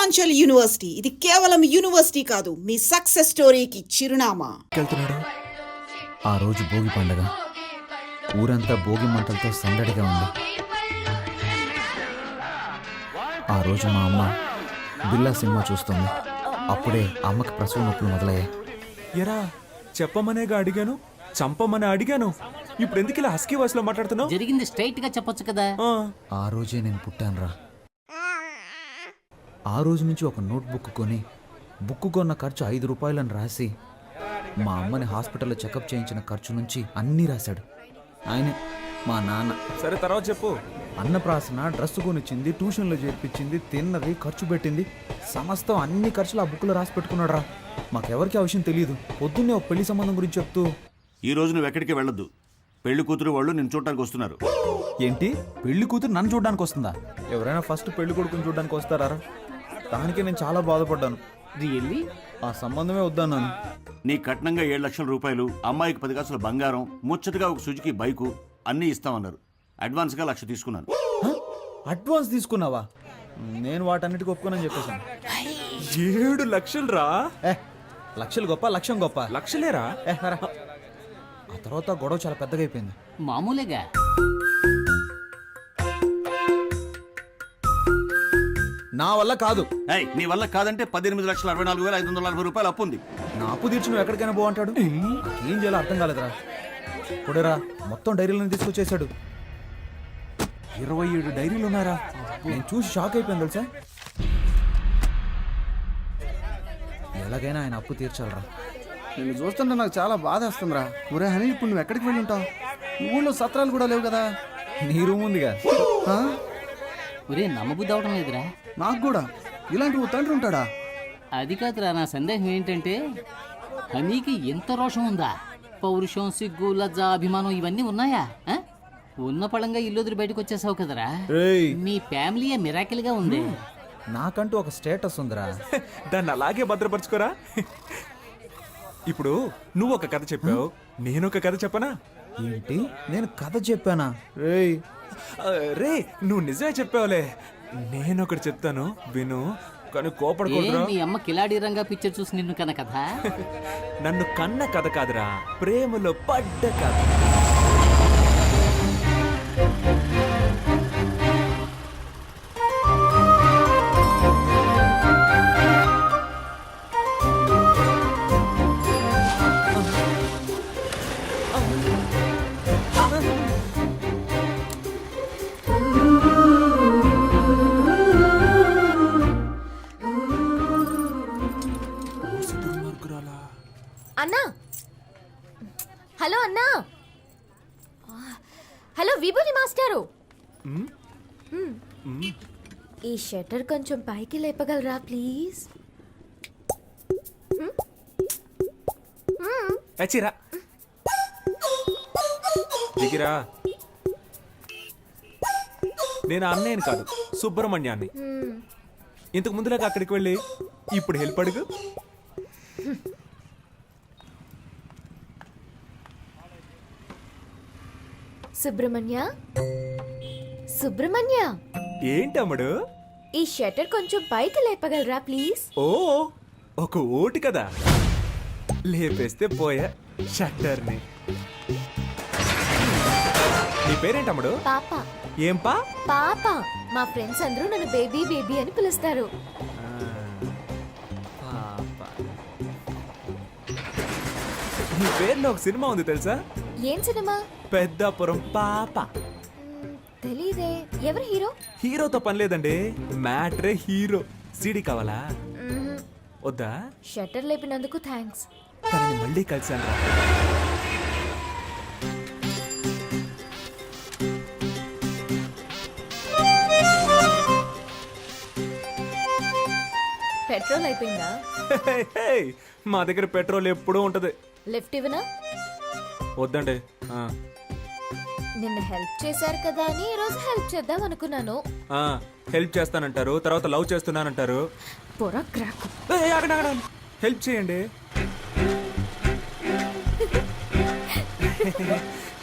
Purvanchal university. ఇది కేవలం university కాదు, మీ సక్సెస్ స్టోరీకి చిరునామా. ఆ రోజు భోగి పండగ. ఊరంతా భోగి మంటలతో సందడిగా ఉంది. ఆ రోజు మా అమ్మ బిల్లా సినిమా చూస్తుంది. అప్పుడే అమ్మకి ప్రసవ నొప్పులు మొదలయ్యాయి. ఎరా చెప్పమనేగా అడిగాను, చంపమని అడిగాను. ఇప్పుడు ఎందుకు ఇలా హస్కీ వాయిస్ లో మాట్లాడుతున్నావు? జరిగింది స్ట్రైట్ గా చెప్పొచ్చు కదా. ఆ రోజే నేను పుట్టానురా. ఆ రోజు నుంచి ఒక నోట్బుక్ కొని బుక్ కొన్న ఖర్చు 5 రూపాయలని రాసి మా అమ్మని హాస్పిటల్లో చెకప్ చేయించిన ఖర్చు నుంచి అన్నీ రాశాడు ఆయనే, మా నాన్న. సరే తర్వాత చెప్పు. అన్నప్రాసన, డ్రెస్ కొనిచ్చింది, ట్యూషన్లో చేర్పించింది, తిన్నది, ఖర్చు పెట్టింది, సమస్తం అన్ని ఖర్చులు ఆ బుక్లో రాసి పెట్టుకున్నాడు రా. మాకెవరికి ఆ విషయం తెలియదు. పొద్దున్నే ఒక పెళ్లి సంబంధం గురించి చెప్తూ, ఈ రోజు నువ్వు ఎక్కడికి వెళ్ళొద్దు, పెళ్లి కూతురు వాళ్ళు నిన్ను చూడటానికి వస్తున్నారు. ఏంటి పెళ్లి కూతురు నన్ను చూడడానికి వస్తుందా? ఎవరైనా ఫస్ట్ పెళ్లి కొడుకుని చూడడానికి వస్తారా? దానికే నేను చాలా బాధపడ్డాను. రియల్లీ? ఆ సంబంధమే వద్దన్నాను. నీ కట్నంగా 7 లక్షల రూపాయలు, అమ్మాయికి 10 కాసుల బంగారం, ముచ్చటగా ఒక సుజుకి బైకు అన్నీ ఇస్తామన్నారు. అడ్వాన్స్గా 1,00,000 తీసుకున్నాను. అడ్వాన్స్ తీసుకున్నావా? నేను వాటన్నిటికీ ఒప్పుకోనని చెప్పేశాను. 7 లక్షలు రా. లక్షలు గొప్ప, లక్ష్యం గొప్ప. లక్షలేరా? ఆ తర్వాత గొడవ చాలా పెద్దగా అయిపోయింది. మామూలుగా నా వల్ల కాదు. నీ వల్ల కాదంటే 18,64,540 రూపాయలు అప్పు ఉంది. నా అప్పు తీర్చి నువ్వు ఎక్కడికైనా బాగుంటాడు. ఏం చేయాలో అర్థం కాలేదురా. కొడేరా మొత్తం డైరీలను తీసుకొచ్చేసాడు. 27 డైరీలు ఉన్నారా? నేను చూసి షాక్ అయిపోయాను తెలుసా. ఎలాగైనా ఆయన అప్పు తీర్చాలరా. నేను చూస్తుంటే నాకు చాలా బాధ వస్తుందిరా. ఒరే హనీ, ఇప్పుడు నువ్వు ఎక్కడికి వెళ్ళి ఉంటావు? ఊళ్ళో సత్రాలు కూడా లేవు కదా. నీ రూమ్ ఉందిగా. ఒరే నమ్మబుద్ధి అవడం లేదురా. నాకు కూడా ఇలాంటి ఓ తండ్రి ఉంటాడా? అది కాదురా, నా సందేహం ఏంటంటే హనీకి ఎంత రోషం ఉందా? పౌరుషం, సిగ్గు, లజ్జ, అభిమానం ఇవన్నీ ఉన్నాయా? ఉన్న పళంగా ఇల్లు వదిలి బయటకు వచ్చేసావు కదరా. మీ ఫ్యామిలీ మిరాకిల్ గా ఉంది. నాకంటూ ఒక స్టేటస్ ఉందిరా. దాన్ని అలాగే భద్రపరచుకోరా. ఇప్పుడు నువ్వు ఒక కథ చెప్పావు, నేను ఒక కథ చెప్పనా? ఏంటి, నేను కథ చెప్పానా? రే నువ్వు నిజమే చెప్పావులే. నేను ఒకటి చెప్తాను విను, కానీ కోపడకూడదురా. మీ అమ్మ కిలాడి రంగా పిక్చర్ చూసి నిన్ను కన్న కథ. నన్ను కన్న కథ కాదురా, ప్రేమలో పడ్డ కథ. అన్నా, హలో అన్నా. హలో విభూతి మాస్టారు, ఈ షట్టర్ కొంచెం పైకి లేపగలరా ప్లీజ్? చిరా దిగిరా. నేను అన్నయ్యని కాదు, సుబ్రహ్మణ్యాన్ని. ఇంతకు ముందులాగా అక్కడికి వెళ్ళి ఇప్పుడు హెల్ప్ అడుగు. సుబ్రహ్మణ్య, సుబ్రహ్మణ్య, ఏంటమ్ముడు? ఈ షట్టర్ కొంచెం పైకి లేపగలరా ప్లీజ్? ఓ ఒక ఓటు కదా, లేపేస్తే పోయా షట్టర్ని. నీ పేరేంటమ్ముడు? పాప. ఏం పా? పాప. మా ఫ్రెండ్స్ అందరూ నన్ను బేబీ బేబీ అని పిలుస్తారు. నీ పేరులో ఒక సినిమా ఉంది తెలుసా? ఏం సినిమా? పెద్దాపురం పాప. తెలీదే. ఎవరు హీరో? హీరోతో పని లేదండి, మ్యాట్రే హీరో. సీడీ కావాలా? వద్దా? షట్టర్ లేపినందుకు థ్యాంక్స్. తనని మళ్ళీ కలిసాను. పెట్రోల్ అయిపోయిందా? మా దగ్గర పెట్రోల్ ఎప్పుడూ ఉంటది. లిఫ్ట్ ఇవ్వనా? వద్దండి. నిన్న హెల్ప్ చేశారు కదా అని ఈ రోజు హెల్ప్ చేద్దాం అనుకున్నాను. హెల్ప్ చేస్తానంటారు, తర్వాత లవ్ చేస్తున్నానంటారు. పొర క్రాక్. హెల్ప్ చేయండి.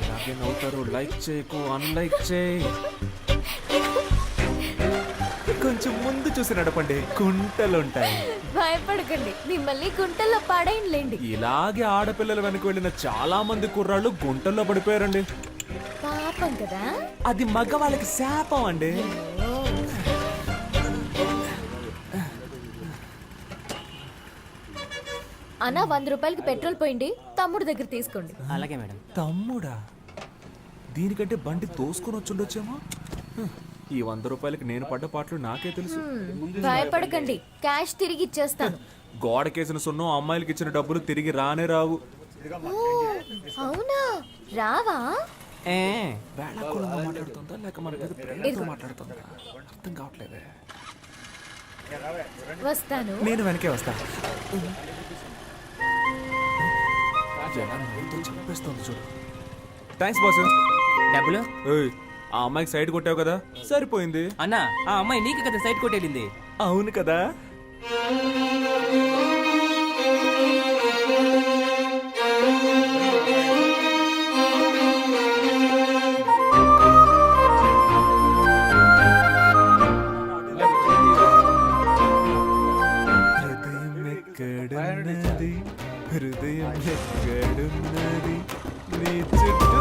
ఇలాగే నవ్వుతారు. లైక్ చేయకు, అన్లైక్ చేయి. కొంచెం ముందు చూసి నడపండి, కుంటలుంటాయి. భయపడకండి, మిమ్మల్ని గుంటల్లో పాడేయండి. ఇలాగే ఆడపిల్లల వెనక వెళ్ళిన చాలా మంది కుర్రాళ్ళు గుంటల్లో పడిపోయారండి. పాపం కదా. అది మగవాళ్ళకి శాపం అండి. అన్నా 100 రూపాయలకి పెట్రోల్ పోయింది, తమ్ముడు దగ్గర తీసుకోండి. అలాగే మేడం. తమ్ముడా? దీనికంటే బండి తోసుకొని వచ్చుండొచ్చేమో. ఈ 100 రూపాయలకి నేను పడ్డ పాటలు నాకే తెలుసు. భయపడకండి, క్యాష్ తిరిగి ఇచ్చేస్తాను. గోడకేసిన సున్నం అమ్మాయిలకి ఇచ్చిన డబ్బులు తిరిగి రానే రావు. ఓ, అవునా? రావా? వేళాకుళంగా మాట్లాడుతుందా లేక మన మీద ప్రేమతో మాట్లాడుతుందా అర్థం కావట్లేదే. వస్తాను. నేను వెనకే వస్తా. జనాన్ని నవ్వుతూ చంపేస్తోంది చూడు. Thanks boss. డబ్బులు ఏయ్, ఆ అమ్మాయికి సైడ్ కొట్టావు కదా, సరిపోయింది. అన్నా, ఆ అమ్మాయి నీకు కదా సైడ్ కొట్టేళ్ళింది. అవును కదా. హృదయం ఎక్కడున్నది, నీ చుట్టూ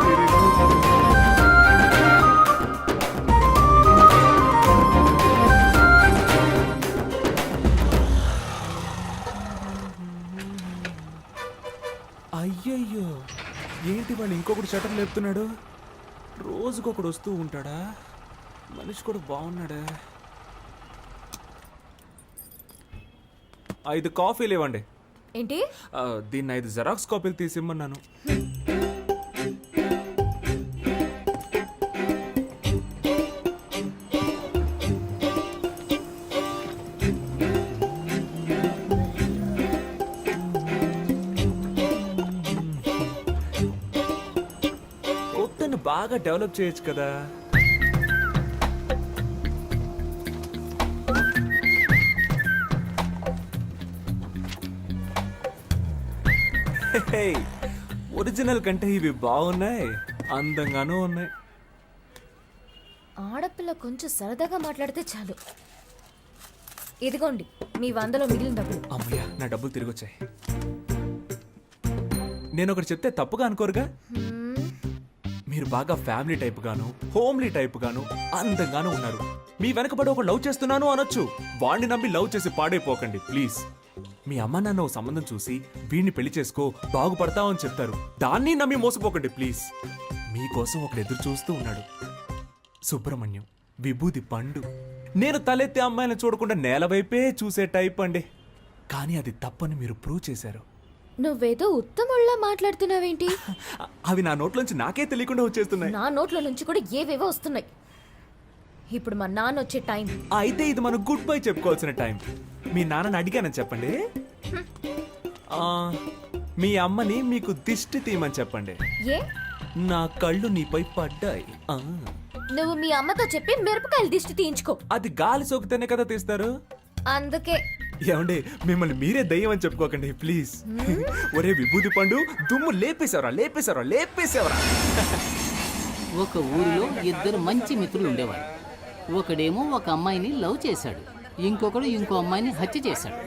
తిరుగు. అయ్యయ్యో, ఏంటి వాళ్ళు ఇంకొకటి షటర్ లేపుతున్నాడు? రోజుకొకడు వస్తూ ఉంటాడా? మనిషి కూడా బాగున్నాడా? 5 కాఫీలు ఇవ్వండి. ఏంటి? దీన్ని 5 జెరాక్స్ కాపీలు తీసిమ్మన్నాను. కొత్తను బాగా డెవలప్ చేయొచ్చు కదా. ఒరిజినల్ కంటే ఇవి బాగున్నాయి, అందంగానూ ఉన్నాయి. ఆడపిల్ల కొంచెం సరదాగా మాట్లాడితే చాలు. ఇదిగోండి మీ 100లో మిగిలిన డబ్బులు. అమ్మయ్య, నా డబ్బులు తిరిగి వచ్చాయి. నేను ఒకటి చెప్తే తప్పుగా అనుకోరుగా? మీరు బాగా ఫ్యామిలీ టైప్ గాను, హోమ్లీ టైప్ గాను, అందంగాను ఉన్నారు. మీ వెనకబడి ఒక లవ్ చేస్తున్నాను అనొచ్చు. వాడిని నమ్మి లవ్ చేసి పాడైపోకండి ప్లీజ్. మీ అమ్మ నాన్న ఓ సంబంధం చూసి వీడిని పెళ్లి చేసుకో బాగుపడతావు అని చెప్తారు. దాన్ని నమ్మి మోసపోకండి ప్లీజ్. మీకోసం ఒకడు ఎదురు చూస్తూ ఉన్నాడు. సుబ్రహ్మణ్యం, విభూది పండు. నేను తలెత్తే అమ్మాయిని చూడకుండా నేల వైపే చూసే టైప్ అండి. కానీ అది తప్పని మీరు ప్రూవ్ చేశారు. నువ్వేదో ఉత్తముళ్ళ మాట్లాడుతున్నావేంటి? అవి నా నోట్లోంచి నాకే తెలియకుండా వచ్చేస్తున్నాయి. నా నోట్ల నుంచి కూడా ఏవేవో వస్తున్నాయి. ఇప్పుడు మా నాన్న వచ్చే టైం. అయితే ఇది మనం గుడ్ బై చెప్పుకోవాల్సిన టైం. మీ నాన్నని అడిగానని చెప్పండి. మీ అమ్మని మీకు దిష్టి తీయమని చెప్పండి. ఏ? నా కళ్ళు నీపై పడ్డాయి. నువ్వు మీ అమ్మతో చెప్పి మిరపకాయలు దిష్టి తీయించుకో. అది గాలి సోకితేనే కదా తీస్తారు. అందుకే ఏమండి, మిమ్మల్ని మీరే దయ్యం అని చెప్పుకోకండి ప్లీజ్. ఒరే విభూది పండు, దుమ్ము లేపేశావరా లేపేశావరా లేపేశావరా. ఒక ఊరిలో 2 మంచి మిత్రులు ఉండేవారు. ఒకడేమో ఒక అమ్మాయిని లవ్ చేశాడు, ఇంకొకడు ఇంకో అమ్మాయిని హత్య చేశాడు.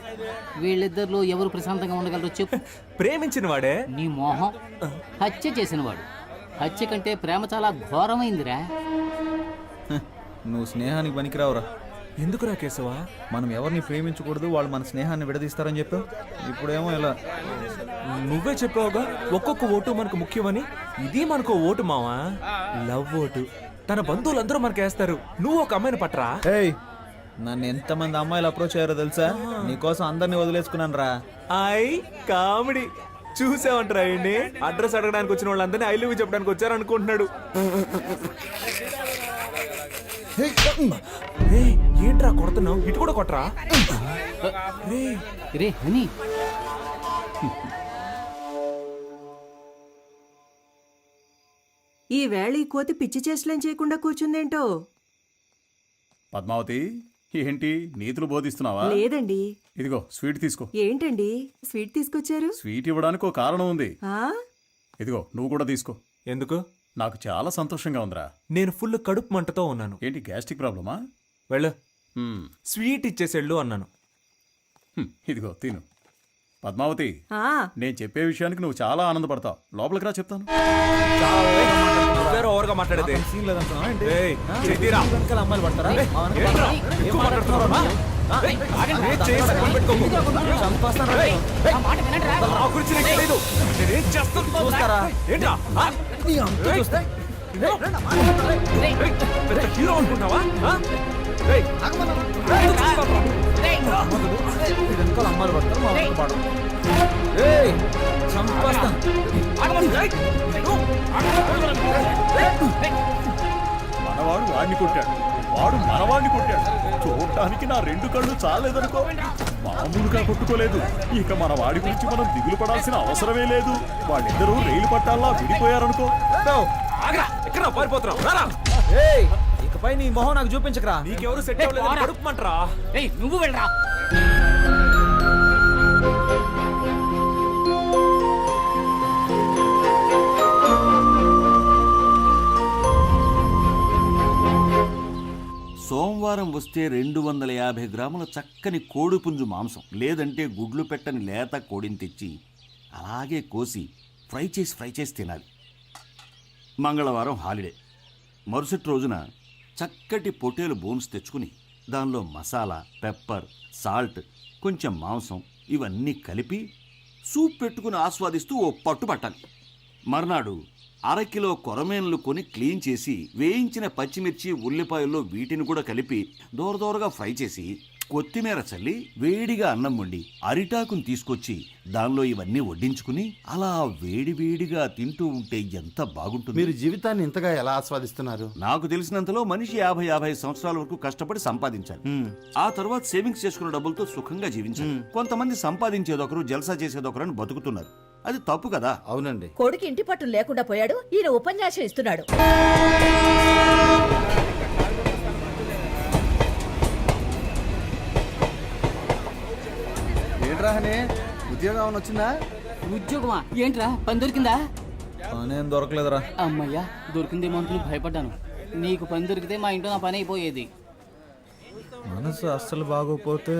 వీళ్ళిద్దరిలో ఎవరు ప్రశాంతంగా ఉండగలరో చెప్పు. ప్రేమించిన వాడే. నీ మోహం. హత్య చేసినవాడు. హత్య కంటే ప్రేమ చాలా ఘోరమైందిరా. నువ్వు స్నేహానికి పనికిరావురా. ఎందుకురా కేశవా? మనం ఎవరిని ప్రేమించకూడదు, వాళ్ళు మన స్నేహాన్ని విడదీస్తారని చెప్పావు. ఇప్పుడేమో ఇలా. నువ్వే చెప్పావుగా ఒక్కొక్క ఓటు మనకు ముఖ్యమని. ఇది మనకు ఓటు మావా, లవ్ ఓటు. తన బంధువులందరూ మనకేస్తారు. నువ్వు ఒక అమ్మాయిని పట్టరా. ఏయ్, నన్ను ఎంతమంది అమ్మాయిలు అప్రోచ్ అయ్యారో తెలుసా? నీకోసం అందరినీ వదిలేసుకున్నాను రా. ఐ కామెడీ చూసావంటరా. అండి అడ్రస్ అడగడానికి వచ్చిన వాళ్ళందరినీ ఐ లవ్ యూ చెప్పడానికి వచ్చారు అనుకుంటున్నాడు. ఏంట్రా కొడుతున్నావు? ఇటు కూడా కొట్టరా. రే హనీ, ఈ వేళ ఈ కోతి పిచ్చి చేష్టలేం చేయకుండా కూర్చుందేంటో. పద్మావతి, ఏంటి నీతులు బోధిస్తున్నావా? లేదండి. ఇదిగో స్వీట్ తీసుకో. ఏంటండి స్వీట్ తీసుకొచ్చారు? స్వీట్ ఇవ్వడానికి ఒక కారణం ఉంది. ఆ? ఇదిగో నువ్వు కూడా తీసుకో. ఎందుకు? నాకు చాలా సంతోషంగా ఉందిరా. నేను ఫుల్ కడుపు మంటతో ఉన్నాను. ఏంటి గ్యాస్ట్రిక్ ప్రాబ్లమా? వెళ్ళు హ్మ్. స్వీట్ ఇచ్చేసేళ్ళు అన్నాను. ఇదిగో తిను. పద్మావతి, ఆ, నేను చెప్పే విషయానికి నువ్వు చాలా ఆనందపడతావు. లోపలికి రా చెప్తాను. ఇద్దరు ఓవర్గా మాట్లాడేది. సీన్ లేదంటున్నావా ఏంటి? ఏయ్, ఆ? చెయ్యిరా. ఈ వెనకాల అమ్మాయిలు పడతారా? మా వెనక ఏంట్రా? పడతారా? ఏం ఎక్కువ మాట్లాడుతున్నావు మాట్లాడుతున్నావా? అమ్మా? ఏయ్, ఆగండి. చేయి సరిగ్గా పెట్టుకోకు. చంపేస్తాను రా. నా గురించి నీకు తెలీదు. నేనేం చేస్తాను చూస్తారా? ఏంట్రా? ఆ? నీ అంతు ఏయ్. చూస్తే. ఏయ్, పెద్ద హీరో అనుకుంటున్నావా? ఆ? ఏయ్, ఈ వెనకాల అమ్మాయిలు పడతారు, మా వెనక పడరు. ఏయ్, చంపేస్తాను. మనవాడు వాడిని కొట్టాడు, వాడు మనవాడిని కొట్టాడు. చూడటానికి నా 2 కళ్ళు చాలేదనుకో. మామూలుగా కొట్టుకోలేదు. ఇక మన వాడి గురించి మనం దిగులు పడాల్సిన అవసరమే లేదు. వాళ్ళిద్దరూ రైలు పట్టాల్లా విడిపోయారనుకో. ఆగరా, ఎక్కడ పారిపోతున్నావు? రారా. ఏయ్, ఇకపై నీ మొహం నాకు చూపించకరా. నీకెవరు సెట్ అవ్వలేదు కడుపుమంటరా. ఏయ్ నువ్వు వెళ్ళరా. సోమవారం వస్తే 250 గ్రాముల చక్కని కోడిపుంజు మాంసం, లేదంటే గుడ్లు పెట్టని లేత కోడిని తెచ్చి అలాగే కోసి ఫ్రై చేసి తినాలి. మంగళవారం హాలిడే. మరుసటి రోజున చక్కటి పొటేలు బోన్స్ తెచ్చుకుని దానిలో మసాలా, పెప్పర్, సాల్ట్, కొంచెం మాంసం ఇవన్నీ కలిపి సూప్ పెట్టుకుని ఆస్వాదిస్తూ ఓ పట్టు పట్టాలి. మర్నాడు 1/2 కిలో కొరమేన్లు కొని క్లీన్ చేసి వేయించిన పచ్చిమిర్చి, ఉల్లిపాయల్లో వీటిని కూడా కలిపి దోరదోరగా ఫ్రై చేసి కొత్తిమీర చల్లి వేడిగా అన్నం వండి అరిటాకుని తీసుకొచ్చి దానిలో ఇవన్నీ వడ్డించుకుని అలా వేడివేడిగా తింటూ ఉంటే ఎంత బాగుంటుంది. మీరు జీవితాన్ని ఇంతగా ఎలా ఆస్వాదిస్తున్నారు? నాకు తెలిసినంతలో మనిషి 50 సంవత్సరాల వరకు కష్టపడి సంపాదించాలి. ఆ తర్వాత సేవింగ్స్ చేసుకున్న డబ్బులతో సుఖంగా జీవించాలి. కొంతమంది సంపాదించేదొకరు, జల్సా చేసేదొకరు అని బతుకుతున్నారు. అది తప్పు కదా. అవునండి. కొడుకు ఇంటి పట్టు లేకుండా పోయాడు, ఈయన ఉపన్యాసం ఇస్తున్నాడు. ఏంట్రా హనీ, ఉద్యోగం ఏమైనా వచ్చిందా? ఉద్యోగమా? ఏంట్రా, పని దొరికిందా? పనేం దొరకలేదురా. అమ్మయ్యా, దొరికిందేమో అనుకుని భయపడ్డాను. నీకు పని దొరికితే మా ఇంట్లో నా పని అయిపోయేది. మనసు అస్సలు బాగోపోతే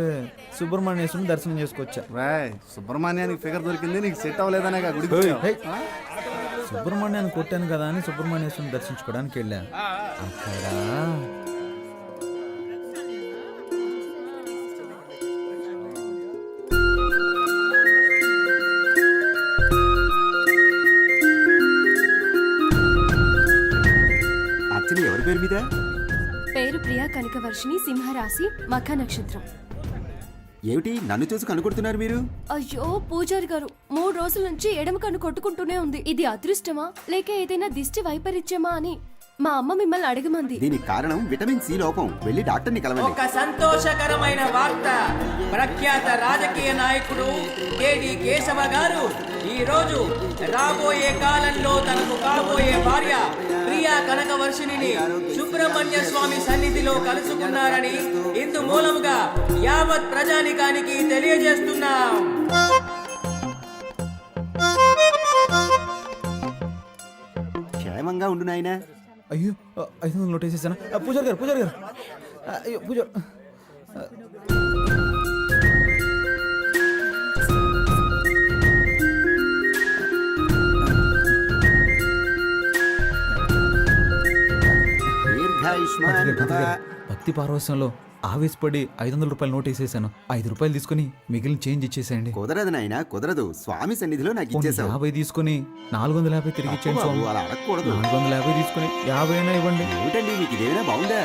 సుబ్రహ్మణ్యేశ్వరుని దర్శనం చేసుకొచ్చా. రాయ్, సుబ్రహ్మణ్యానికి ఫిగర్ దొరికింది, నీకు సెట్ అవ్వలేదనే గుడికి ఏయ్, వచ్చావు. ఏయ్. సుబ్రహ్మణ్యాన్ని కొట్టాను కదా అని సుబ్రహ్మణ్యేశ్వరుని దర్శించుకోవడానికి వెళ్ళా. అక్కడ అచ్చని ఎవరి పేరు మీద? పేరు ప్రియా కనకవర్షిణి, సింహరాశి, మఖ నక్షత్రం. ఏమిటి నన్ను చూసి కనుకొడుతున్నారు మీరు? అయ్యో పూజారి గారు, 3 రోజుల నుంచి ఎడమ కన్ను కొట్టుకుంటూనే ఉంది. ఇది అదృష్టమా లేక ఏదైనా దిష్టి వైపరీత్యమా అని మా అమ్మ మిమ్మల్ని అడగమంది. దీనికి కారణం విటమిన్ సి లోపం. వెళ్ళి డాక్టర్ని కలవండి. ఒక సంతోషకరమైన వార్త. ప్రఖ్యాత రాజకీయ నాయకుడు కేడి కేశవ గారు ఈ రోజు రాబోయే కాలంలో తనకు కాబోయే భార్య ప్రియా కనకవర్షిణిని సుబ్రహ్మణ్య స్వామి సన్నిధిలో కలుసుకున్నారని ఇందు మూలముగా యావత్ ప్రజానికానికి తెలియజేస్తున్నాం. క్షేమంగా ఉండు నాయనా. అయ్యో 500 నోట్ వేసేసాను. పూజారి గారు అయ్యో పూజారి. భక్తి పారవశ్యంలో ఆవేశపడి 500 రూపాయల నోట్ వేసేసాను. 5 రూపాయలు తీసుకుని మిగిలిన చేంజ్ ఇచ్చేసేయండి. కుదరదు నాయనా, కుదరదు. స్వామి సన్నిధిలో నాకు పోనీ 50 తీసుకుని 450 తిరిగి ఇచ్చేయండి స్వామి. 450 తీసుకుని 50 అయినా ఇవ్వండి. ఏమిటండి మీకు ఇదేమైనా బాగుందా?